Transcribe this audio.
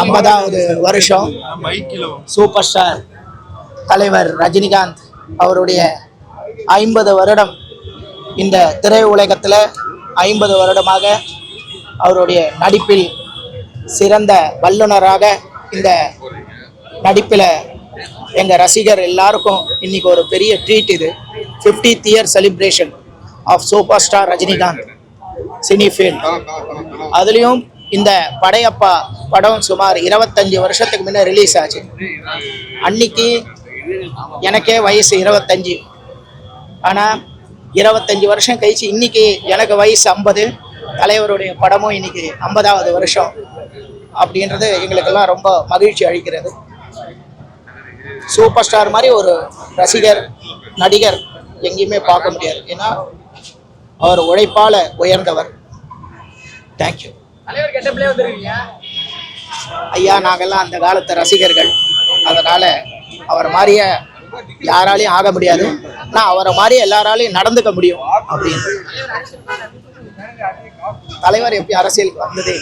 50வது வருஷம் super star தலைவர் ரஜினிகாந்த் அவருடைய 50 வருடம் இந்த திரையுலகத்தில் 50 வருடமாக அவருடைய நடிப்பில் சிறந்த வல்லுநராக இந்த நடிப்பில் எங்கள் ரசிகர் எல்லாருக்கும் இன்னைக்கு ஒரு பெரிய ட்ரீட். இது 50th year celebration of super star Rajinikanth cinefield. அதுலேயும் இந்த படையப்பா படம் சுமார் 25 வருஷத்துக்கு முன்னே ரிலீஸ் ஆச்சு. அன்னைக்கு எனக்கே வயசு 25. ஆனால் 25 வருஷம் கழிச்சு இன்னைக்கு எனக்கு வயசு 50. தலைவருடைய படமும் இன்னைக்கு 50வது வருஷம் அப்படின்றது எங்களுக்கெல்லாம் ரொம்ப மகிழ்ச்சி அளிக்கிறது. சூப்பர் ஸ்டார் மாதிரி ஒரு ரசிகர் நடிகர் எங்கேயுமே பார்க்க முடியாது. ஏன்னா அவர் உழைப்பால் உயர்ந்தவர். தேங்க்யூ ஐயா. நாங்கள்லாம் அந்த காலத்து ரசிகர்கள். அதனால் அவர் மாதிரியே யாராலையும் ஆக முடியாது. ஆனால் அவரை மாதிரி எல்லாராலையும் நடந்துக்க முடியும் அப்படின்னு. தலைவர் எப்படி அரசியலுக்கு வந்ததே